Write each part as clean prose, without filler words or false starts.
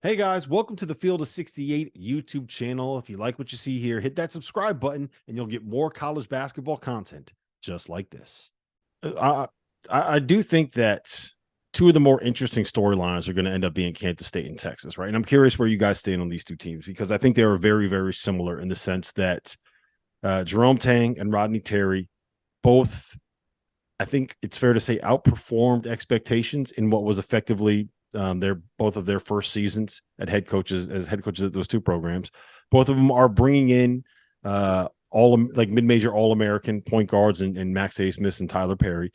Hey guys, welcome to the Field of 68 YouTube channel. If you like what you see here, hit that subscribe button and you'll get more college basketball content just like this. I do think that two of the more interesting storylines are going to end up being Kansas State and Texas, right? And I'm curious where you guys stand on these two teams because I think they are very, very similar in the sense that Jerome Tang and Rodney Terry both, I think it's fair to say, outperformed expectations in what was effectively they're both of their first seasons as head coaches at those two programs. Both of them are bringing in all like mid-major All-American point guards and Max Abmas and Tylor Perry.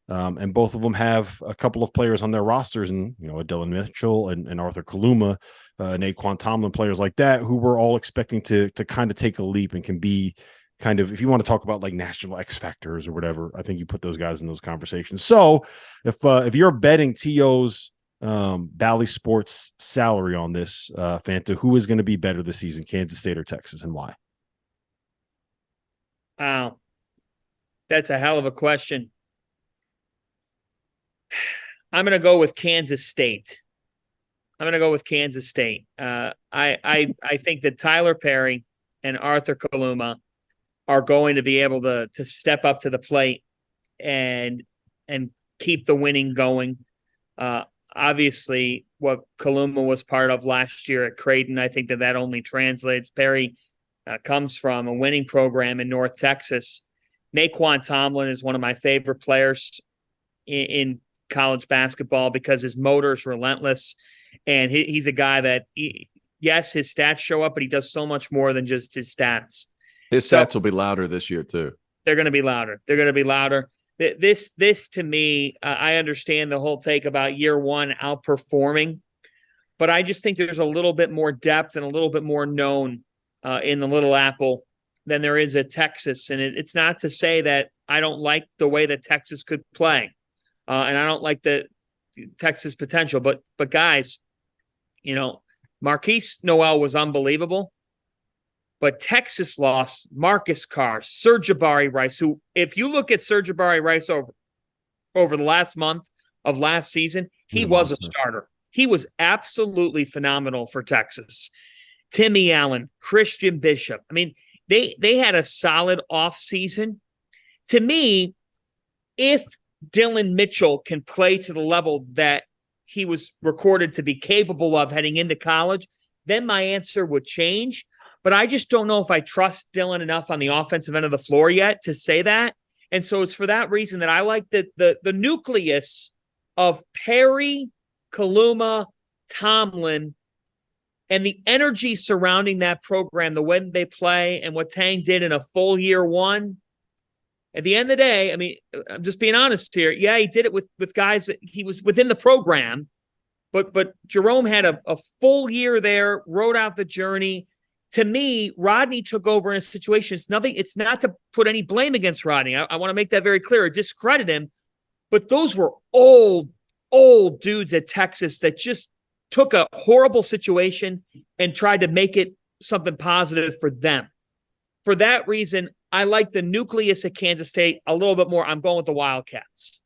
And both of them have a couple of players on their rosters and, a Dillon Mitchell and Arthur Kaluma, nae'qwan Tomlin, players like that, who we're all expecting to kind of take a leap and can be kind of, if you want to talk about like national X factors or whatever, I think you put those guys in those conversations. So if you're betting TO's Bally Sports salary on this, Fanta, who is going to be better this season, Kansas State or Texas, and why? Wow, that's a hell of a question. I'm going to go with Kansas State. I think that Tylor Perry and Arthur Kaluma are going to be able to step up to the plate and keep the winning going. Obviously, what Kaluma was part of last year at Creighton, I think that only translates. Perry comes from a winning program in North Texas. nae'qwan Tomlin is one of my favorite players in college basketball because his motor is relentless. And he's a guy that, yes, his stats show up, but he does so much more than just his stats. His stats will be louder this year, too. They're going to be louder. This to me, I understand the whole take about year one outperforming, but I just think there's a little bit more depth and a little bit more known in the Little Apple than there is at Texas. And it's not to say that I don't like the way that Texas could play, and I don't like the Texas potential. But guys, Marquise Noel was unbelievable. But Texas lost Marcus Carr, Sir'Jabari Rice, who, if you look at Sir'Jabari Rice over the last month of last season, he was a starter. He was absolutely phenomenal for Texas. Timmy Allen, Christian Bishop. I mean, they had a solid offseason. To me, if Dillon Mitchell can play to the level that he was recorded to be capable of heading into college, then my answer would change. But I just don't know if I trust Dillon enough on the offensive end of the floor yet to say that. And so it's for that reason that I like the nucleus of Perry, Kaluma, Tomlin, and the energy surrounding that program, the way they play and what Tang did in a full year one. At the end of the day, I mean, I'm just being honest here. Yeah, he did it with guys that he was within the program, but Jerome had a full year there, rode out the journey. To me, Rodney took over in a situation. It's not to put any blame against Rodney. I want to make that very clear or discredit him. But those were old dudes at Texas that just took a horrible situation and tried to make it something positive for them. For that reason, I like the nucleus at Kansas State a little bit more. I'm going with the Wildcats.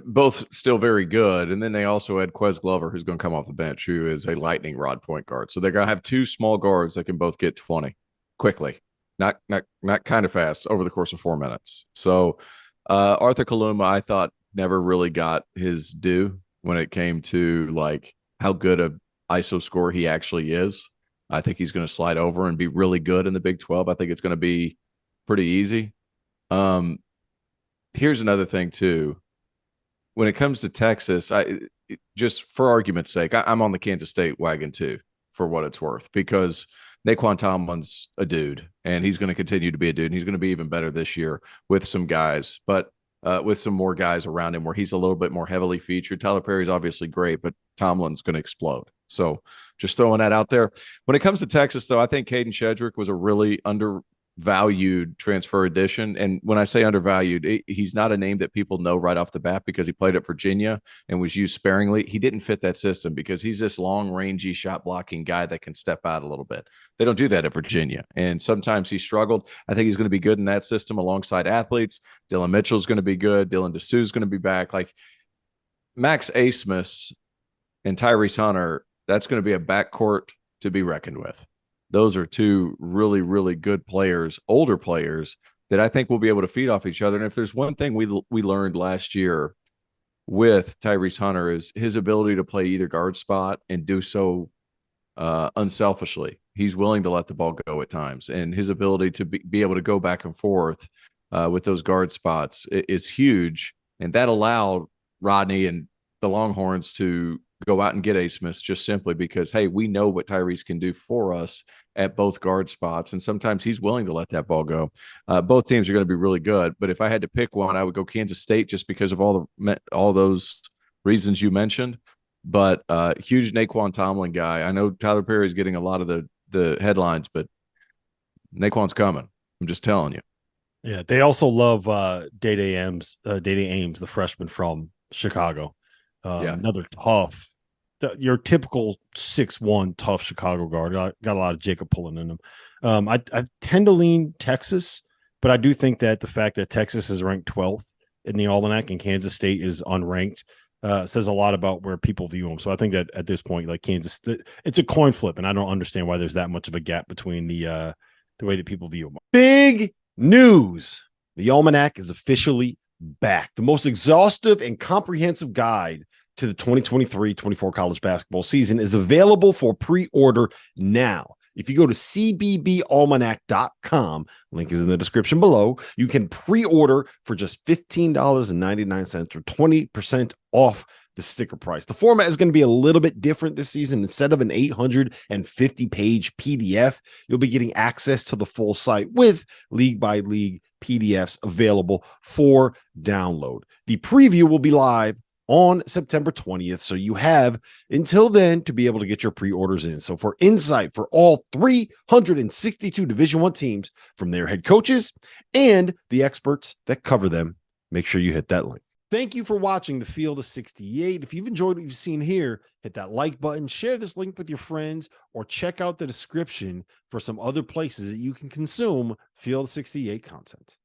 Both still very good. And then they also had Quez Glover, who's going to come off the bench, who is a lightning rod point guard. So they're going to have two small guards that can both get 20 quickly, not kind of fast over the course of 4 minutes. So Arthur Kaluma, I thought, never really got his due when it came to like how good a ISO scorer he actually is. I think he's going to slide over and be really good in the Big 12. I think it's going to be pretty easy. Here's another thing too. When it comes to Texas, just for argument's sake, I'm on the Kansas State wagon too, for what it's worth, because nae'qwan Tomlin's a dude, and he's going to continue to be a dude, and he's going to be even better this year with some guys, but with some more guys around him where he's a little bit more heavily featured. Tylor Perry's obviously great, but Tomlin's going to explode. So just throwing that out there. When it comes to Texas, though, I think Caden Shedrick was a really undervalued transfer addition. And when I say undervalued, he's not a name that people know right off the bat because he played at Virginia and was used sparingly. He didn't fit that system because he's this long, rangy shot blocking guy that can step out a little bit. They don't do that at Virginia. And sometimes he struggled. I think he's going to be good in that system alongside athletes. Dillon Mitchell's going to be good. Dylan Dessou's going to be back. Like Max Abmas and Tyrese Hunter, that's going to be a backcourt to be reckoned with. Those are two really, really good players, older players that I think will be able to feed off each other. And if there's one thing we learned last year with Tyrese Hunter is his ability to play either guard spot and do so unselfishly. He's willing to let the ball go at times, and his ability to be able to go back and forth with those guard spots is huge. And that allowed Rodney and the Longhorns to go out and get Abmas just simply because, hey, we know what Tyrese can do for us at both guard spots. And sometimes he's willing to let that ball go. Both teams are going to be really good. But if I had to pick one, I would go Kansas State just because of all those reasons you mentioned. But huge nae'qwan Tomlin guy. I know Tyler Perry is getting a lot of the headlines, but nae'qwan's coming. I'm just telling you. Yeah, they also love Dede Ames, the freshman from Chicago. Another tough, your typical 6'1" tough Chicago guard. Got a lot of Jakob pulling in them. I tend to lean Texas, but I do think that the fact that Texas is ranked 12th in the Almanac and Kansas State is unranked says a lot about where people view them. So I think that at this point, like Kansas, it's a coin flip, and I don't understand why there's that much of a gap between the way that people view them. Big news. The Almanac is officially back. The most exhaustive and comprehensive guide to the 2023-24 college basketball season is available for pre-order now. If you go to cbbalmanac.com, link is in the description below, you can pre-order for just $15.99 or 20% off the sticker price. The format is going to be a little bit different this season. Instead of an 850-page PDF, you'll be getting access to the full site with league-by-league PDFs available for download. The preview will be live on September 20th. So you have until then to be able to get your pre-orders in. So for insight for all 362 Division I teams from their head coaches and the experts that cover them, make sure you hit that link. Thank you for watching The Field of 68. If you've enjoyed what you've seen here, hit that like button, share this link with your friends, or check out the description for some other places that you can consume Field of 68 content.